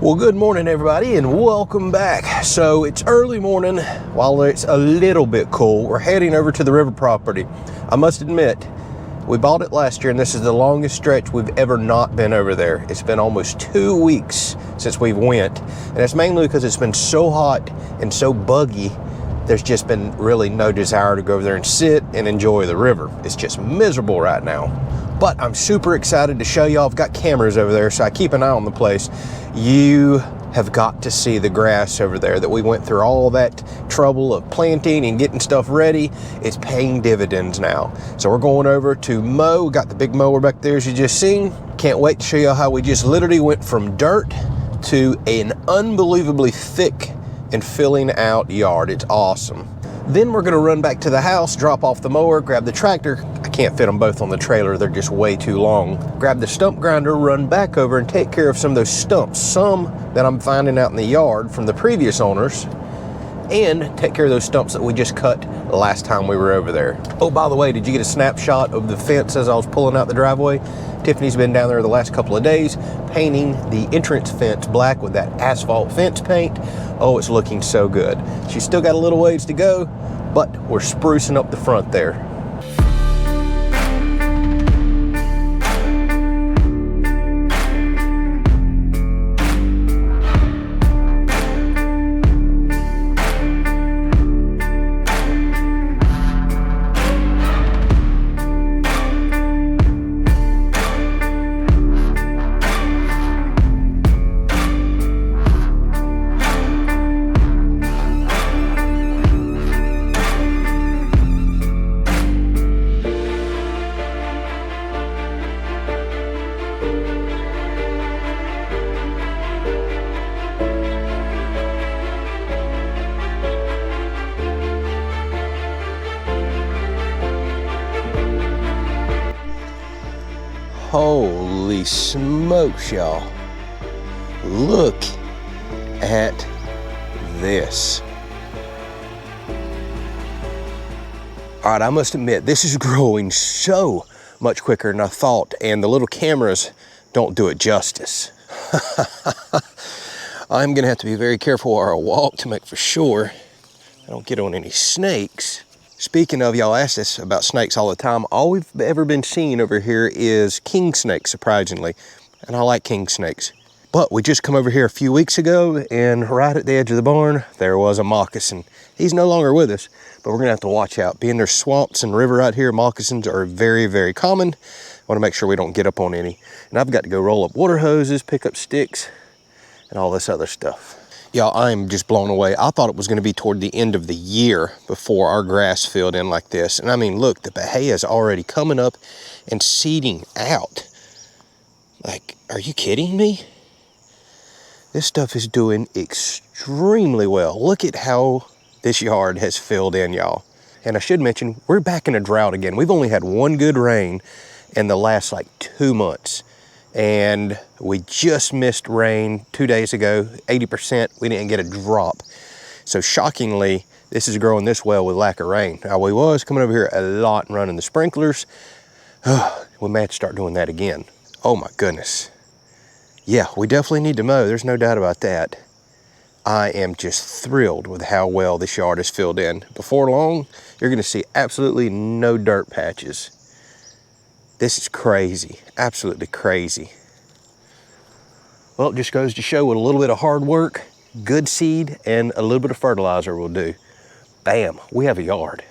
Well, good morning everybody and welcome back. So it's early morning while it's a little bit cool. We're heading over to the river property. I must admit, we bought it last year and this is the longest stretch we've ever not been over there. It's been almost 2 weeks since we went, and that's mainly because it's been so hot and so buggy. There's just been really no desire to go over there and sit and enjoy the river. It's just miserable right now. But I'm super excited to show y'all. I've got cameras over there, so I keep an eye on the place. You have got to see the grass over there that we went through all that trouble of planting and getting stuff ready. It's paying dividends now. So we're going over to mow. We got the big mower back there as you just seen. Can't wait to show you how we just literally went from dirt to an unbelievably thick and filling out yard. It's awesome. Then we're gonna run back to the house, drop off the mower, grab the tractor. I can't fit them both on the trailer, they're just way too long. Grab the stump grinder, run back over and take care of some of those stumps, some that I'm finding out in the yard from the previous owners, and take care of those stumps that we just cut last time we were over there. Oh, by the way, did you get a snapshot of the fence as I was pulling out the driveway? Tiffany's been down there the last couple of days painting the entrance fence black with that asphalt fence paint. Oh, it's looking so good. She's still got a little ways to go, but we're sprucing up the front there. Holy smokes, y'all. Look at this. All right, I must admit, this is growing so much quicker than I thought, and the little cameras don't do it justice. I'm gonna have to be very careful where I walk to make for sure I don't get on any snakes. Speaking of, y'all ask us about snakes all the time. All we've ever been seeing over here is king snakes, surprisingly. And I like king snakes. But we just come over here a few weeks ago, and right at the edge of the barn, there was a moccasin. He's no longer with us, but we're gonna have to watch out. Being there's swamps and river out here, moccasins are very, very common. I wanna make sure we don't get up on any. And I've got to go roll up water hoses, pick up sticks, and all this other stuff. Y'all, I'm just blown away. I thought it was gonna be toward the end of the year before our grass filled in like this. And I mean, look, the bahia is already coming up and seeding out. Like, are you kidding me? This stuff is doing extremely well. Look at how this yard has filled in, y'all. And I should mention, we're back in a drought again. We've only had one good rain in the last like 2 months. And we just missed rain 2 days ago, 80%, we didn't get a drop. So shockingly, this is growing this well with lack of rain. Now we was coming over here a lot and running the sprinklers. We may have to start doing that again. Oh my goodness. Yeah, we definitely need to mow, there's no doubt about that. I am just thrilled with how well this yard is filled in. Before long, you're gonna see absolutely no dirt patches. This is crazy, absolutely crazy. Well, it just goes to show what a little bit of hard work, good seed, and a little bit of fertilizer will do. Bam, we have a yard.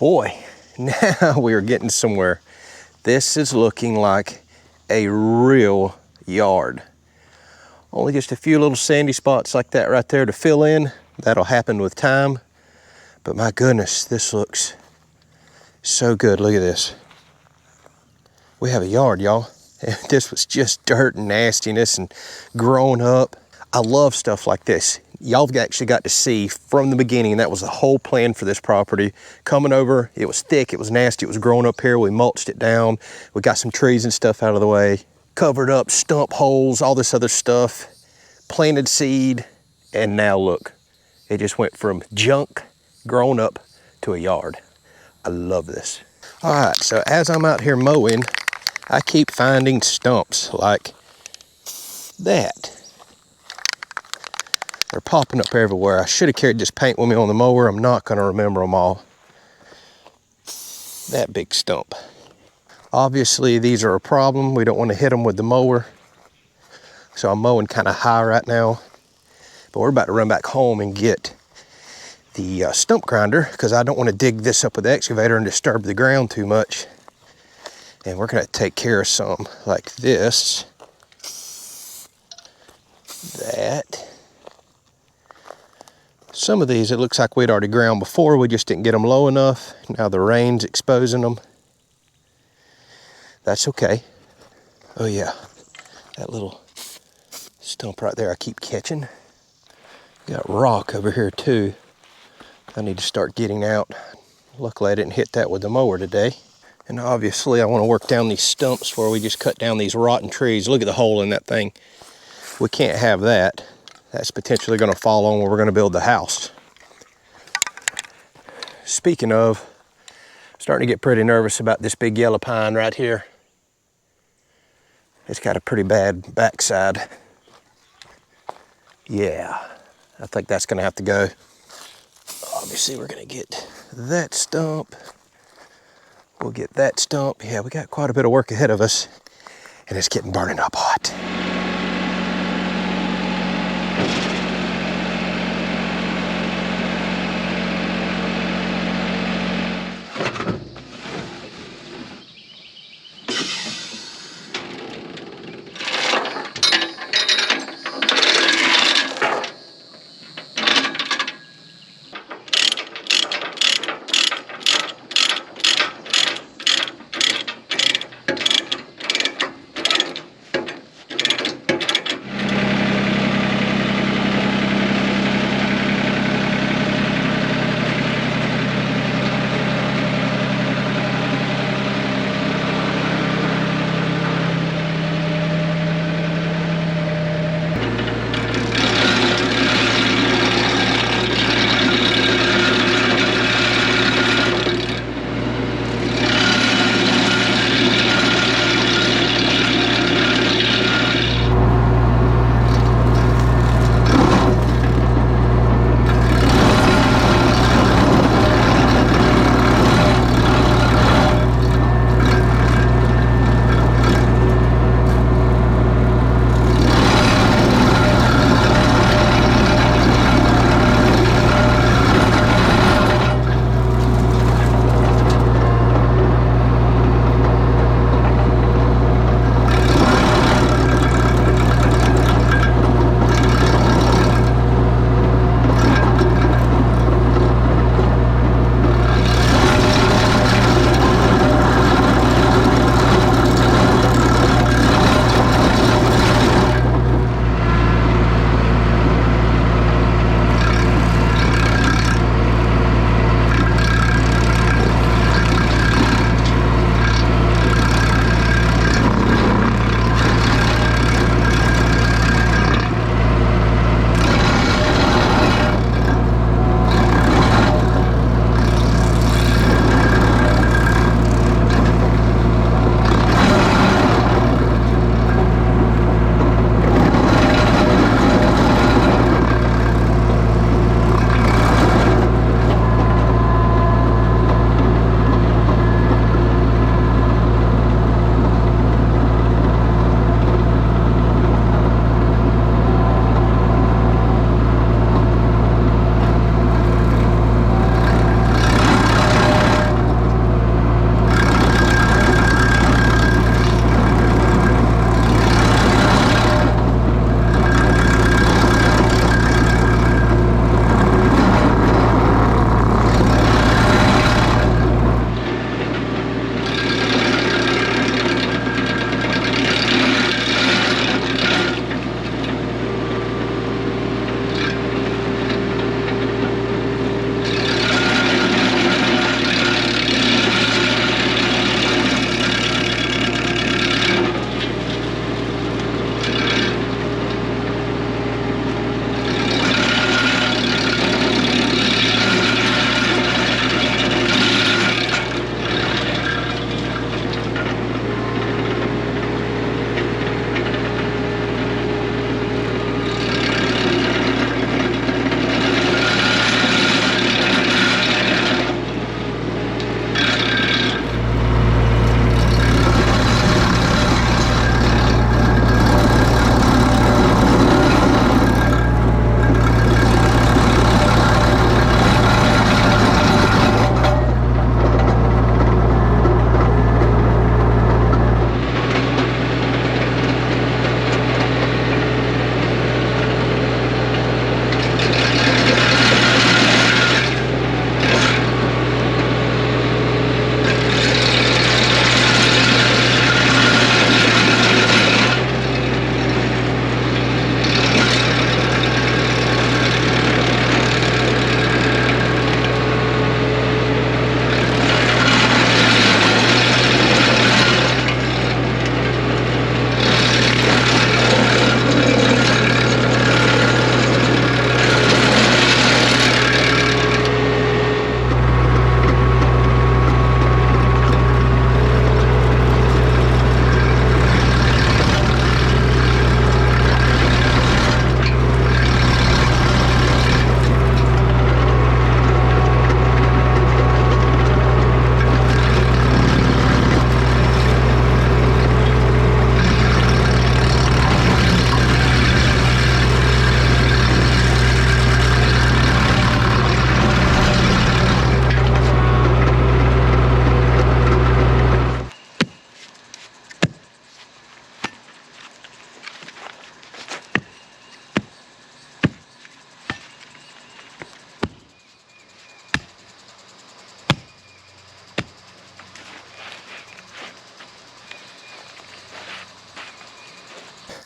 boy, now we are getting somewhere. This is looking like a real yard. Only just a few little sandy spots like that right there to fill in. That'll happen with time. But my goodness, this looks so good. Look at this. We have a yard, y'all. This was just dirt and nastiness and growing up. I love stuff like this. Y'all actually got to see from the beginning, that was the whole plan for this property. Coming over, it was thick, it was nasty, it was growing up here. We mulched it down. We got some trees and stuff out of the way. Covered up stump holes, all this other stuff. Planted seed, and now look. It just went from junk, grown up, to a yard. I love this. All right, so as I'm out here mowing, I keep finding stumps like that. They're popping up everywhere. I should have carried this paint with me on the mower. I'm not gonna remember them all. That big stump. Obviously, these are a problem. We don't want to hit them with the mower. So I'm mowing kind of high right now. But we're about to run back home and get the stump grinder because I don't want to dig this up with the excavator and disturb the ground too much. And we're gonna take care of some like this, that. Some of these, it looks like we'd already ground before, we just didn't get them low enough. Now the rain's exposing them. That's okay. Oh yeah, that little stump right there I keep catching. Got rock over here too. I need to start getting out. Luckily I didn't hit that with the mower today. And obviously I want to work down these stumps where we just cut down these rotten trees. Look at the hole in that thing. We can't have that. That's potentially going to fall on where we're going to build the house. Speaking of, I'm starting to get pretty nervous about this big yellow pine right here. It's got a pretty bad backside. Yeah, I think that's going to have to go. Obviously we're going to get that stump. We'll get that stump. Yeah, we got quite a bit of work ahead of us, and it's getting burning up hot.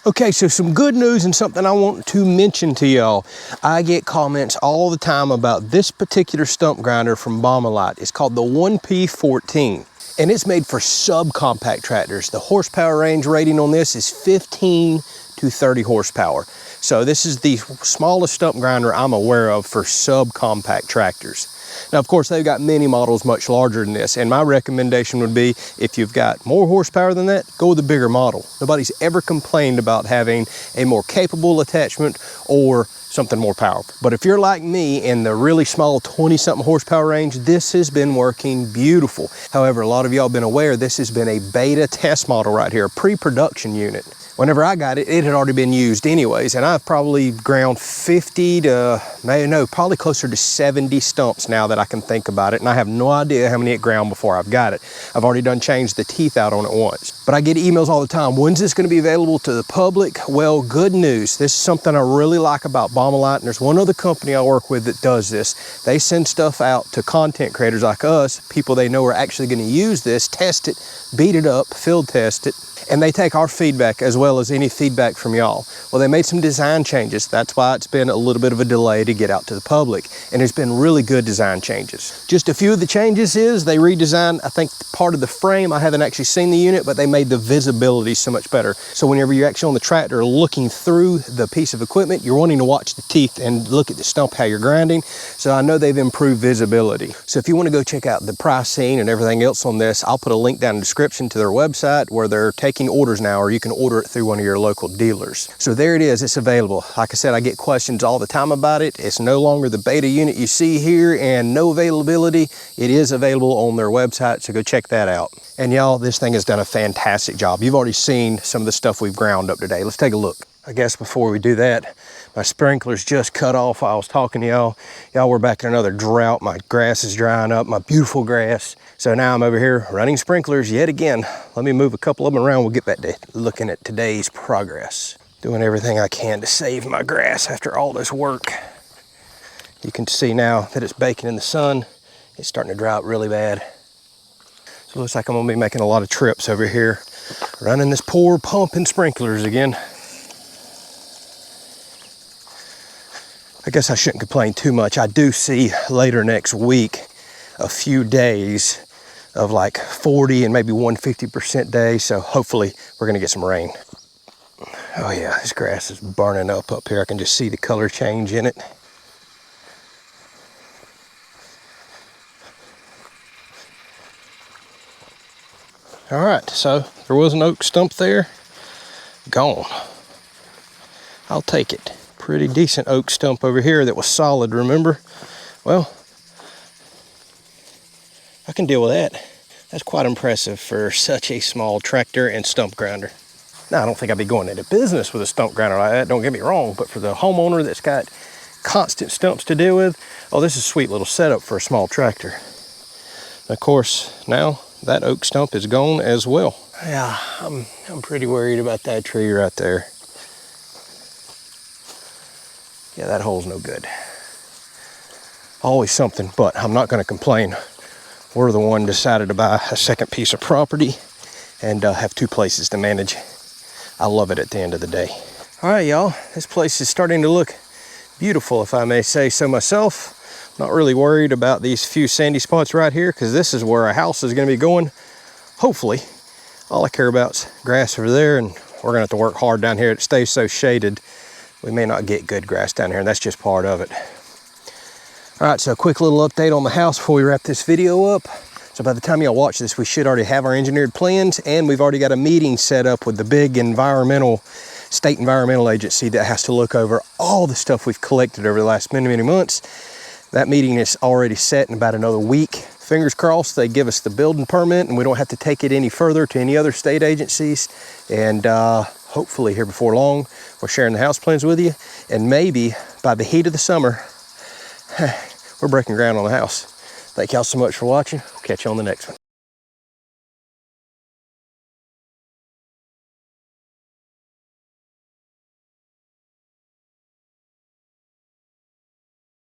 Okay, so some good news and something I want to mention to y'all. I get comments all the time about this particular stump grinder from Baumalight. It's called the 1P14, and it's made for subcompact tractors. The horsepower range rating on this is 15 to 30 horsepower. So this is the smallest stump grinder I'm aware of for subcompact tractors. Now, of course, they've got many models much larger than this, and my recommendation would be, if you've got more horsepower than that, go with a bigger model. Nobody's ever complained about having a more capable attachment or something more powerful. But if you're like me in the really small 20-something horsepower range, this has been working beautiful. However, a lot of y'all have been aware this has been a beta test model right here, a pre-production unit. Whenever I got it, it had already been used anyways, and I've probably ground 50 to, probably closer to 70 stumps now that I can think about it, and I have no idea how many it ground before I've got it. I've already done changed the teeth out on it once. But I get emails all the time, when's this gonna be available to the public? Well, good news. This is something I really like about Baumalight, and there's one other company I work with that does this. They send stuff out to content creators like us, people they know are actually gonna use this, test it, beat it up, field test it, and they take our feedback as well as any feedback from y'all. Well, they made some design changes. That's why it's been a little bit of a delay to get out to the public. And it's been really good design changes. Just a few of the changes is they redesigned, I think, part of the frame. I haven't actually seen the unit, but they made the visibility so much better. So whenever you're actually on the tractor looking through the piece of equipment, you're wanting to watch the teeth and look at the stump, how you're grinding. So I know they've improved visibility. So if you want to go check out the pricing and everything else on this, I'll put a link down in the description to their website where they're taking orders now, or you can order it through one of your local dealers. So there it is, it's available. Like I said, I get questions all the time about it. It's no longer the beta unit you see here and no availability. It is available on their website, so go check that out. And y'all, this thing has done a fantastic job. You've already seen some of the stuff we've ground up today. Let's take a look. I guess before we do that, my sprinklers just cut off while I was talking to y'all. Y'all, we're back in another drought. My grass is drying up, my beautiful grass. So now I'm over here running sprinklers yet again. Let me move a couple of them around. We'll get back to looking at today's progress. Doing everything I can to save my grass after all this work. You can see now that it's baking in the sun. It's starting to dry out really bad. So it looks like I'm gonna be making a lot of trips over here, running this poor pump and sprinklers again. I guess I shouldn't complain too much. I do see later next week a few days of like 40 and maybe 150% days, so hopefully we're gonna get some rain. Oh yeah, this grass is burning up here. I can just see the color change in it. All right, so there was an oak stump there, gone. I'll take it. Pretty decent oak stump over here that was solid, remember? Well, I can deal with that. That's quite impressive for such a small tractor and stump grinder. Now, I don't think I'd be going into business with a stump grinder like that, don't get me wrong, but for the homeowner that's got constant stumps to deal with, oh, this is a sweet little setup for a small tractor. And of course, now that oak stump is gone as well. Yeah, I'm pretty worried about that tree right there. Yeah, that hole's no good. Always something, but I'm not gonna complain. We're the one decided to buy a second piece of property and have two places to manage. I love it at the end of the day. All right, y'all, this place is starting to look beautiful, if I may say so myself. Not really worried about these few sandy spots right here, because this is where our house is gonna be going, hopefully. All I care about is grass over there, and we're gonna have to work hard down here. It stays so shaded. We may not get good grass down here, and that's just part of it. All right, so a quick little update on the house before we wrap this video up. So by the time y'all watch this, we should already have our engineered plans, and we've already got a meeting set up with the big state environmental agency that has to look over all the stuff we've collected over the last many, many months. That meeting is already set in about another week. Fingers crossed they give us the building permit and we don't have to take it any further to any other state agencies. And hopefully here before long, we're sharing the house plans with you. And maybe by the heat of the summer, we're breaking ground on the house. Thank y'all so much for watching. Catch you on the next one.